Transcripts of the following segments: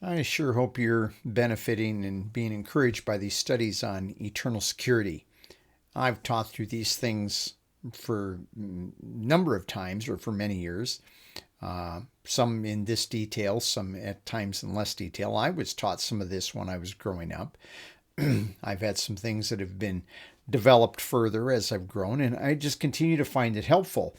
I sure hope you're benefiting and being encouraged by these studies on eternal security. I've taught through these things for a number of times or for many years, some in this detail, some at times in less detail. I was taught some of this when I was growing up. I've had some things that have been developed further as I've grown, and I just continue to find it helpful.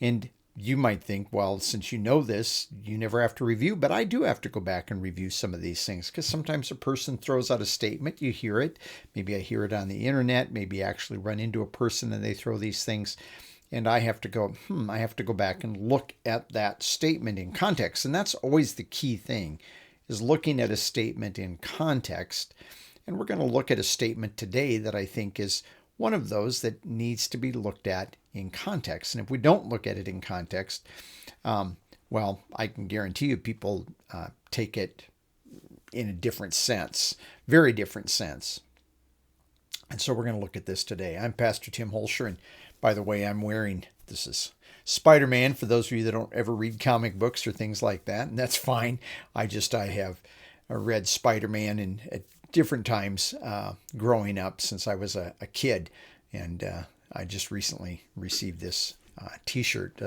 And you might think, well, since you know this, you never have to review, but I do have to go back and review some of these things because sometimes a person throws out a statement, you hear it. Maybe I hear it on the internet, maybe I actually run into a person and they throw these things. And I have to go, I have to go back and look at that statement in context. And that's always the key thing, is looking at a statement in context. And we're going to look at a statement today that I think is one of those that needs to be looked at in context. And if we don't look at it in context, well, I can guarantee you people take it in a different sense, very different sense. And so we're going to look at this today. I'm Pastor Tim Holscher, and by the way, I'm wearing, this is Spider-Man for those of you that don't ever read comic books or things like that, and that's fine. I have read Spider-Man at different times growing up since I was a kid, and I just recently received this t-shirt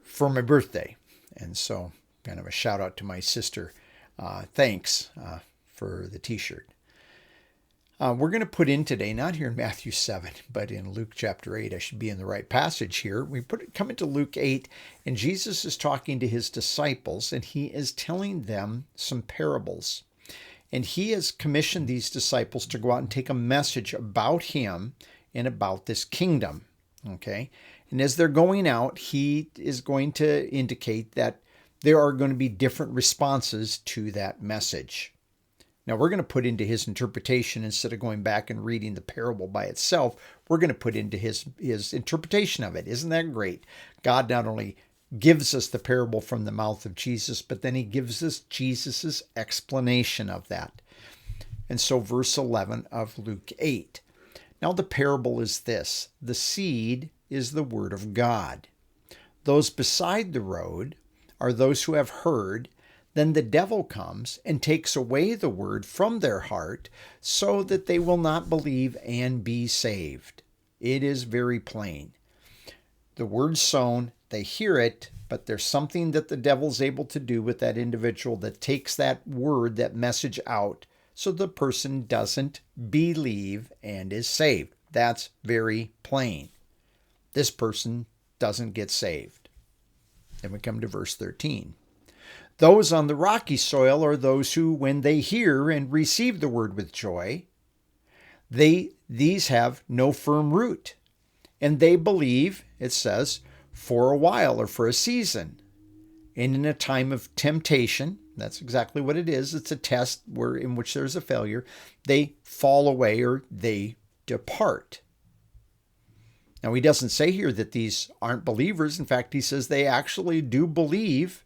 for my birthday, and so kind of a shout out to my sister. Thanks for the t-shirt. We're going to put in today, not here in Matthew 7, but in Luke chapter 8. I should be in the right passage here. We come into Luke 8, and Jesus is talking to his disciples, and he is telling them some parables. And he has commissioned these disciples to go out and take a message about him and about this kingdom. Okay? And as they're going out, he is going to indicate that there are going to be different responses to that message. Now, we're going to put into his interpretation, instead of going back and reading the parable by itself, we're going to put into his interpretation of it. Isn't that great? God not only gives us the parable from the mouth of Jesus, but then he gives us Jesus's explanation of that. And so verse 11 of Luke 8. Now the parable is this: the seed is the word of God. Those beside the road are those who have heard. Then the devil comes and takes away the word from their heart, so that they will not believe and be saved. It is very plain. The word sown, they hear it, but there's something that the devil's able to do with that individual that takes that word, that message out, so the person doesn't believe and is saved. That's very plain. This person doesn't get saved. Then we come to verse 13. Those on the rocky soil are those who, when they hear and receive the word with joy, these have no firm root. And they believe, it says, for a while or for a season. And in a time of temptation, that's exactly what it is. It's a test in which there's a failure. They fall away or they depart. Now, he doesn't say here that these aren't believers. In fact, he says they actually do believe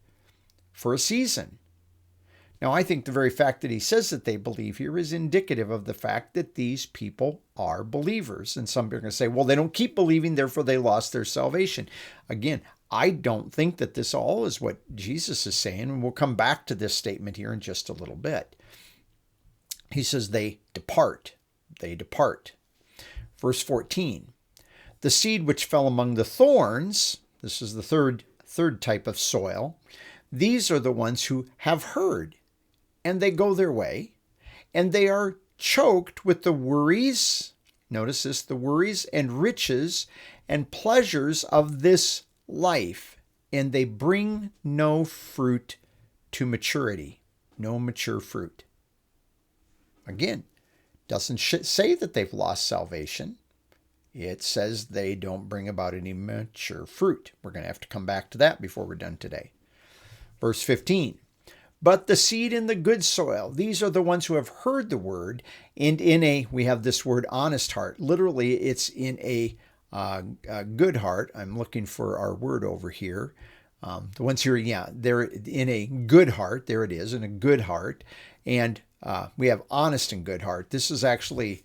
for a season. Now, I think the very fact that he says that they believe here is indicative of the fact that these people are believers. And some are going to say, well, they don't keep believing, therefore they lost their salvation. Again, I don't think that this all is what Jesus is saying, and we'll come back to this statement here in just a little bit. He says they depart. They depart. Verse 14, the seed which fell among the thorns, this is the third type of soil, these are the ones who have heard, and they go their way, and they are choked with the worries, notice this, the worries and riches and pleasures of this life, and they bring no fruit to maturity, no mature fruit. Again, doesn't say that they've lost salvation. It says they don't bring about any mature fruit. We're going to have to come back to that before we're done today. Verse 15, but the seed in the good soil, these are the ones who have heard the word, and we have this word honest heart. Literally, it's in a good heart. I'm looking for our word over here. The ones here, they're in a good heart. There it is, in a good heart. And we have honest and good heart. This is actually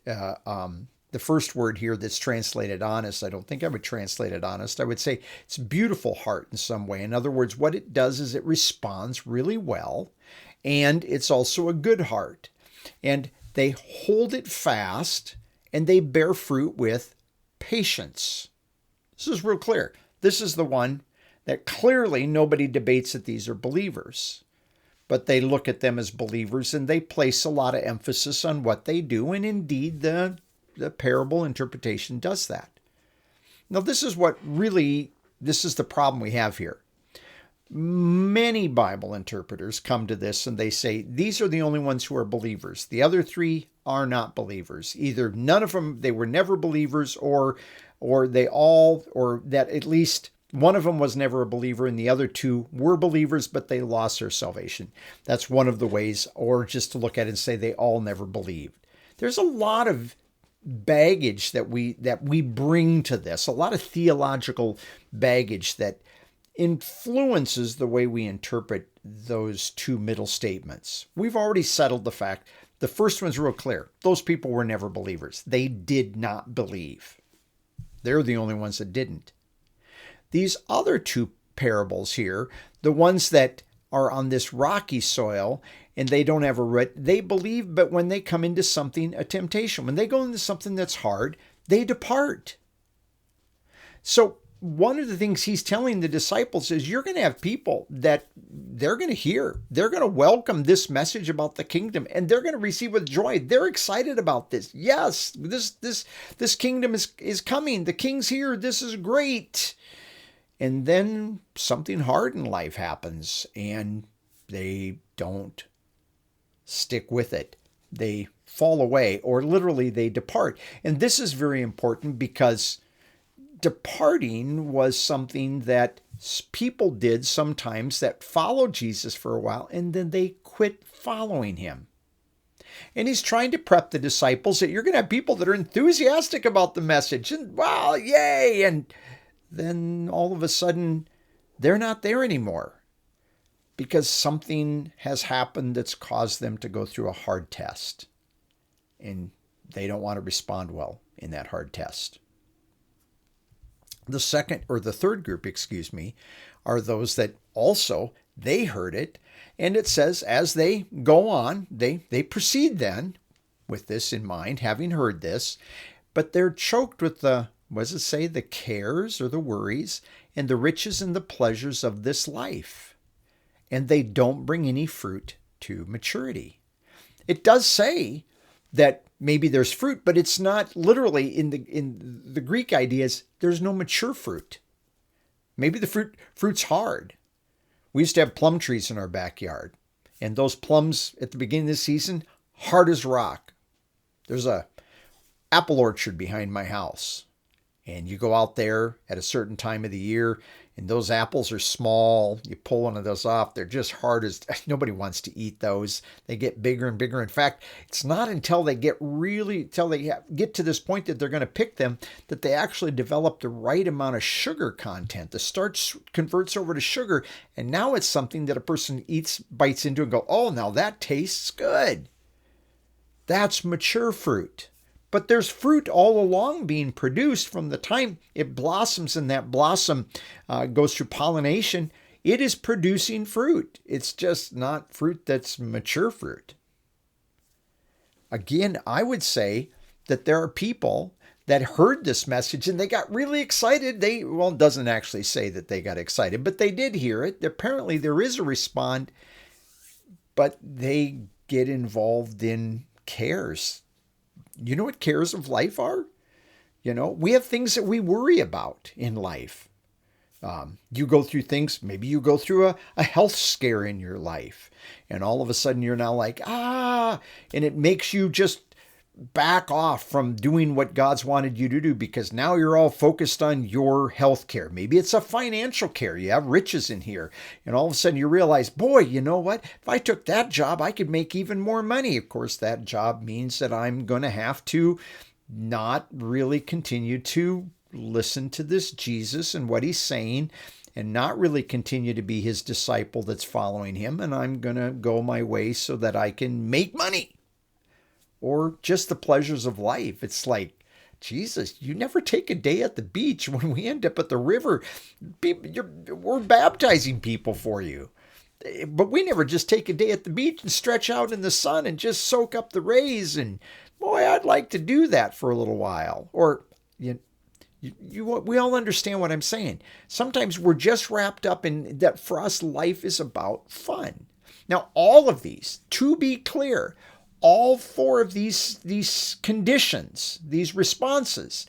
the first word here that's translated honest. I don't think I would translate it honest. I would say it's beautiful heart in some way. In other words, what it does is it responds really well And it's also a good heart. And they hold it fast and they bear fruit with patience. This is real clear. This is the one that clearly nobody debates that these are believers. But they look at them as believers and they place a lot of emphasis on what they do. And indeed, the parable interpretation does that. Now, this is the problem we have here. Many Bible interpreters come to this and they say, these are the only ones who are believers. The other three are not believers. Either none of them, they were never believers, or that at least one of them was never a believer and the other two were believers, but they lost their salvation. That's one of the ways, or just to look at it and say they all never believed. There's a lot of baggage that we bring to this, a lot of theological baggage that influences the way we interpret those two middle statements. We've already settled the fact. The first one's real clear. Those people were never believers. They did not believe. They're the only ones that didn't. These other two parables here, the ones that are on this rocky soil and they don't have a root, they believe, but when they come into something, a temptation, when they go into something that's hard, they depart. So one of the things he's telling the disciples is you're going to have people that they're going to hear. They're going to welcome this message about the kingdom and they're going to receive with joy. They're excited about this. Yes, this kingdom is coming. The king's here. This is great. And then something hard in life happens and they don't stick with it. They fall away, or literally they depart. And this is very important because departing was something that people did sometimes that followed Jesus for a while and then they quit following him. And he's trying to prep the disciples that you're going to have people that are enthusiastic about the message and wow, yay. And then all of a sudden they're not there anymore because something has happened that's caused them to go through a hard test. And they don't want to respond well in that hard test. The third group, are those that also, they heard it. And it says, as they go on, they proceed then with this in mind, having heard this, but they're choked with the cares or the worries and the riches and the pleasures of this life. And they don't bring any fruit to maturity. It does say that maybe there's fruit, but it's not literally in the Greek ideas. There's no mature fruit. Maybe the fruit's hard. We used to have plum trees in our backyard, and those plums at the beginning of the season, hard as rock. There's a apple orchard behind my house, and you go out there at a certain time of the year, and those apples are small. You pull one of those off. They're just hard as nobody wants to eat those. They get bigger and bigger. In fact, it's not until they get to this point that they're going to pick them that they actually develop the right amount of sugar content. The starch converts over to sugar, and now it's something that a person bites into and go, oh, now that tastes good. That's mature fruit. But there's fruit all along being produced from the time it blossoms, and that blossom goes through pollination. It is producing fruit. It's just not fruit that's mature fruit. Again, I would say that there are people that heard this message and they got really excited. It doesn't actually say that they got excited, but they did hear it. Apparently there is a response, but they get involved in cares. You know what cares of life are? We have things that we worry about in life. You go through things, maybe you go through a health scare in your life, and all of a sudden you're now like, and it makes you just back off from doing what God's wanted you to do because now you're all focused on your health care. Maybe it's a financial care. You have riches in here, and all of a sudden you realize, boy, you know what? If I took that job, I could make even more money. Of course, that job means that I'm going to have to not really continue to listen to this Jesus and what he's saying and not really continue to be his disciple that's following him. And I'm going to go my way so that I can make money or just the pleasures of life. It's like, Jesus, you never take a day at the beach. When we end up at the river, we're baptizing people for you. But we never just take a day at the beach and stretch out in the sun and just soak up the rays. And boy, I'd like to do that for a little while. Or we all understand what I'm saying. Sometimes we're just wrapped up in that. For us, life is about fun. Now, all of these, to be clear, all four of these conditions, these responses,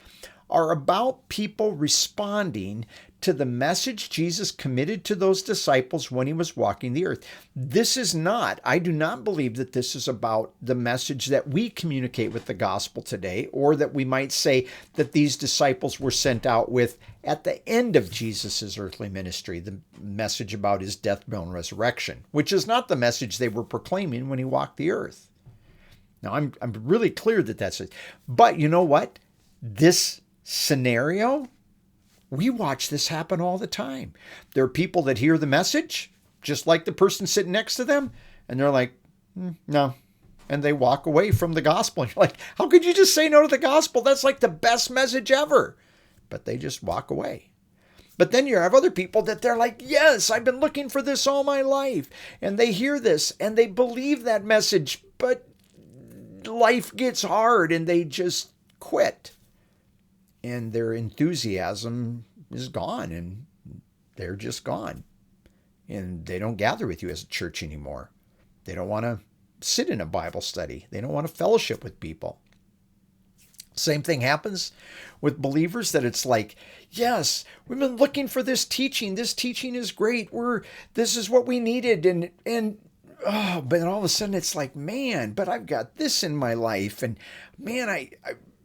are about people responding to the message Jesus committed to those disciples when he was walking the earth. This is not, I do not believe that this is about the message that we communicate with the gospel today, or that we might say that these disciples were sent out with at the end of Jesus's earthly ministry, the message about his death, burial, and resurrection, which is not the message they were proclaiming when he walked the earth. Now, I'm really clear that that's it. But you know what? This scenario, we watch this happen all the time. There are people that hear the message, just like the person sitting next to them, and they're like, no. And they walk away from the gospel. And you're like, how could you just say no to the gospel? That's like the best message ever. But they just walk away. But then you have other people that they're like, yes, I've been looking for this all my life. And they hear this and they believe that message, but life gets hard and they just quit. And their enthusiasm is gone, and they're just gone. And they don't gather with you as a church anymore. They don't want to sit in a Bible study. They don't want to fellowship with people. Same thing happens with believers, that it's like, yes, we've been looking for this teaching. This teaching is great. This is what we needed. But then all of a sudden it's like, man, but I've got this in my life. And man,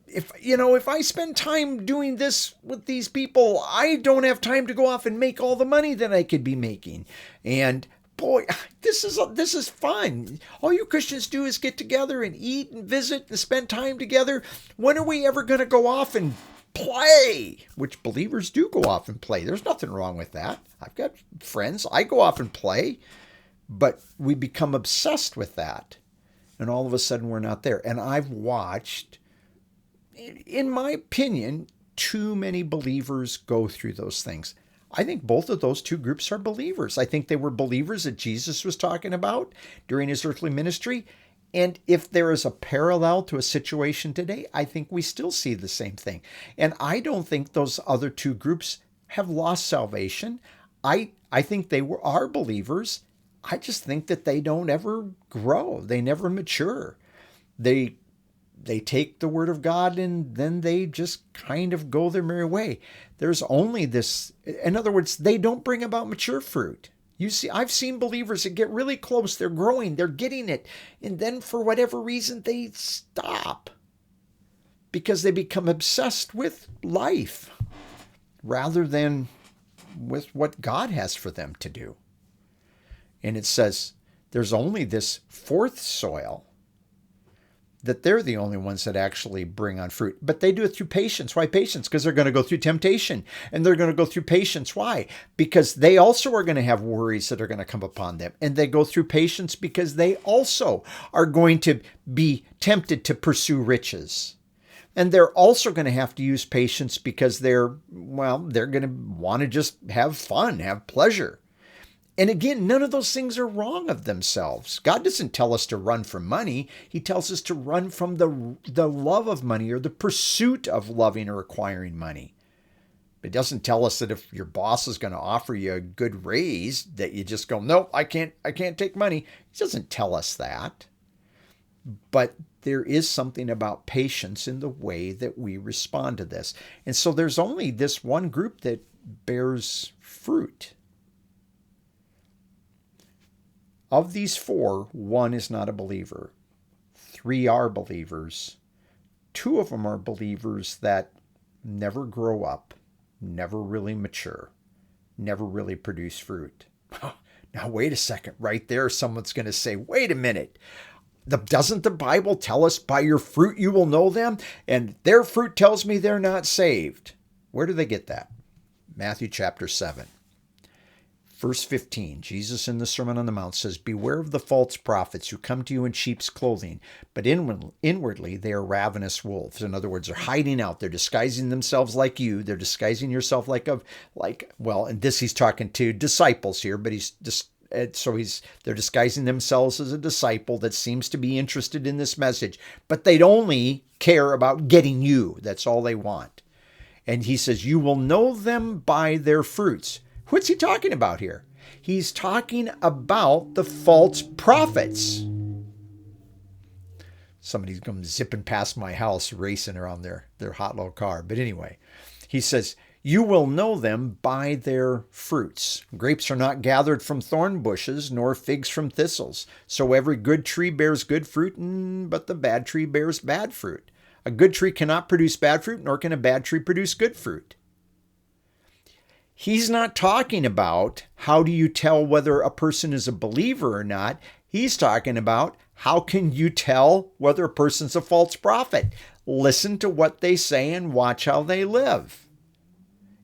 if I spend time doing this with these people, I don't have time to go off and make all the money that I could be making. And boy, this is fun. All you Christians do is get together and eat and visit and spend time together. When are we ever going to go off and play? Which believers do go off and play. There's nothing wrong with that. I've got friends. I go off and play. But we become obsessed with that. And all of a sudden we're not there. And I've watched, in my opinion, too many believers go through those things. I think both of those two groups are believers. I think they were believers that Jesus was talking about during his earthly ministry. And if there is a parallel to a situation today, I think we still see the same thing. And I don't think those other two groups have lost salvation. I think they are believers. I just think that they don't ever grow. They never mature. They take the word of God and then they just kind of go their merry way. There's only this, in other words, they don't bring about mature fruit. You see, I've seen believers that get really close. They're growing, they're getting it. And then for whatever reason, they stop because they become obsessed with life rather than with what God has for them to do. And it says there's only this fourth soil, that they're the only ones that actually bring on fruit. But they do it through patience. Why patience? Because they're going to go through temptation. And they're going to go through patience. Why? Because they also are going to have worries that are going to come upon them. And they go through patience because they also are going to be tempted to pursue riches. And they're also going to have to use patience because they're going to want to just have fun, have pleasure. And again, none of those things are wrong of themselves. God doesn't tell us to run from money. He tells us to run from the love of money or the pursuit of loving or acquiring money. It doesn't tell us that if your boss is going to offer you a good raise that you just go, nope, I can't take money. He doesn't tell us that. But there is something about patience in the way that we respond to this. And so there's only this one group that bears fruit. Of these four, one is not a believer. 3 are believers. 2 of them are believers that never grow up, never really mature, never really produce fruit. Now, wait a second. Right there, someone's going to say, wait a minute. Doesn't the Bible tell us by your fruit you will know them? And their fruit tells me they're not saved. Where do they get that? Matthew chapter 7. Verse 15, Jesus in the Sermon on the Mount says, beware of the false prophets who come to you in sheep's clothing, but inwardly they are ravenous wolves. In other words, they're hiding out. They're disguising themselves like you. They're disguising yourself and this he's talking to disciples here, but he's just So they're disguising themselves as a disciple that seems to be interested in this message, but they'd only care about getting you. That's all they want. And he says, you will know them by their fruits. What's he talking about here? He's talking about the false prophets. Somebody's come zipping past my house, racing around their hot little car. But anyway, he says, you will know them by their fruits. Grapes are not gathered from thorn bushes, nor figs from thistles. So every good tree bears good fruit, but the bad tree bears bad fruit. A good tree cannot produce bad fruit, nor can a bad tree produce good fruit. He's not talking about how do you tell whether a person is a believer or not. He's talking about how can you tell whether a person's a false prophet. Listen to what they say and watch how they live.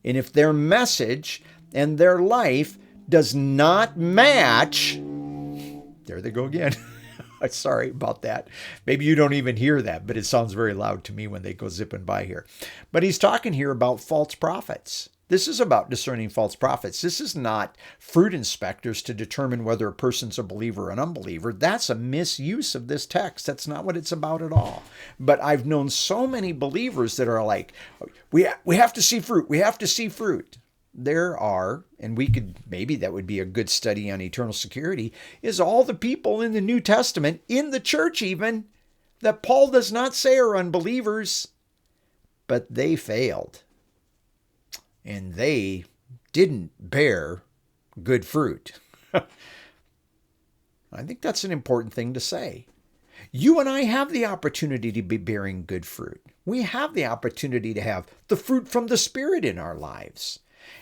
And if their message and their life does not match, there they go again. Sorry about that. Maybe you don't even hear that, but it sounds very loud to me when they go zipping by here. But he's talking here about false prophets. This is about discerning false prophets. This is not fruit inspectors to determine whether a person's a believer or an unbeliever. That's a misuse of this text. That's not what it's about at all. But I've known so many believers that are like, we have to see fruit. We have to see fruit. There are, and maybe that would be a good study on eternal security, is all the people in the New Testament, in the church even, that Paul does not say are unbelievers, but they failed. And they didn't bear good fruit. I think that's an important thing to say. You and I have the opportunity to be bearing good fruit. We have the opportunity to have the fruit from the Spirit in our lives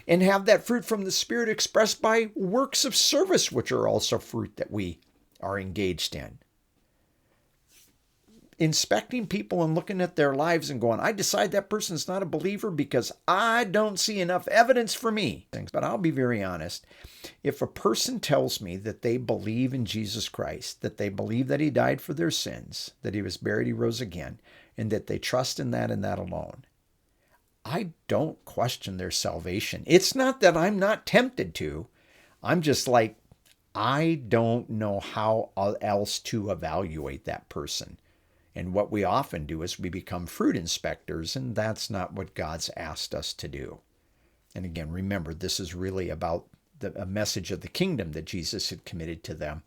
and have that fruit from the Spirit expressed by works of service, which are also fruit that we are engaged in. Inspecting people and looking at their lives and going, I decide that person's not a believer because I don't see enough evidence for me. But I'll be very honest. If a person tells me that they believe in Jesus Christ, that they believe that he died for their sins, that he was buried, he rose again, and that they trust in that and that alone, I don't question their salvation. It's not that I'm not tempted to. I'm just like, I don't know how else to evaluate that person. And what we often do is we become fruit inspectors, and that's not what God's asked us to do. And again, remember, this is really about a message of the kingdom that Jesus had committed to them.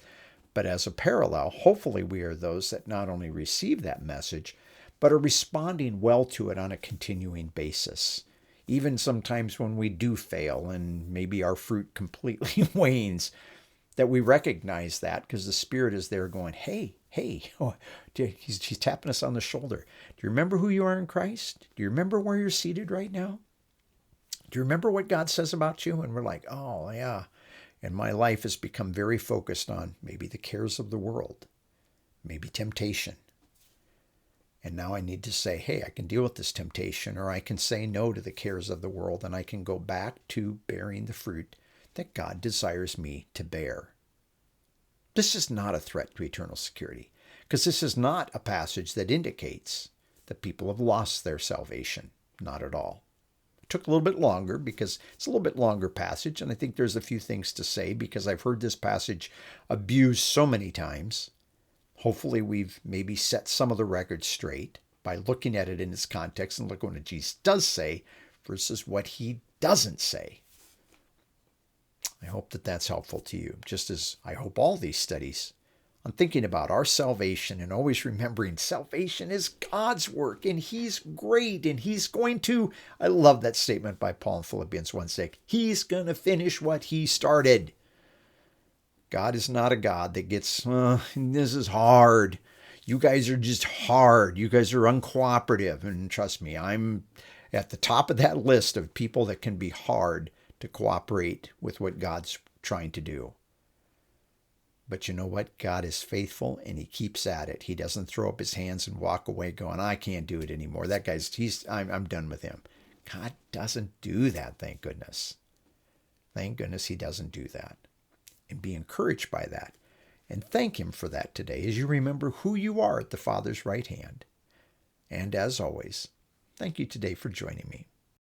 But as a parallel, hopefully we are those that not only receive that message, but are responding well to it on a continuing basis. Even sometimes when we do fail and maybe our fruit completely wanes, that we recognize that because the Spirit is there going, hey, oh, he's tapping us on the shoulder. Do you remember who you are in Christ? Do you remember where you're seated right now? Do you remember what God says about you? And we're like, oh, yeah. And my life has become very focused on maybe the cares of the world, maybe temptation. And now I need to say, hey, I can deal with this temptation, or I can say no to the cares of the world, and I can go back to bearing the fruit that God desires me to bear. This is not a threat to eternal security, because this is not a passage that indicates that people have lost their salvation. Not at all. It took a little bit longer because it's a little bit longer passage, and I think there's a few things to say because I've heard this passage abused so many times. Hopefully we've maybe set some of the record straight by looking at it in its context and looking at what Jesus does say versus what he doesn't say. I hope that that's helpful to you, just as I hope all these studies on thinking about our salvation and always remembering salvation is God's work and he's great and he's going to, I love that statement by Paul in Philippians 1:6, he's going to finish what he started. God is not a God that gets, this is hard. You guys are just hard. You guys are uncooperative. And trust me, I'm at the top of that list of people that can be hard to cooperate with what God's trying to do. But you know what? God is faithful and he keeps at it. He doesn't throw up his hands and walk away going, I can't do it anymore. That guy's, I'm done with him. God doesn't do that, thank goodness. Thank goodness he doesn't do that. And be encouraged by that. And thank him for that today as you remember who you are at the Father's right hand. And as always, thank you today for joining me.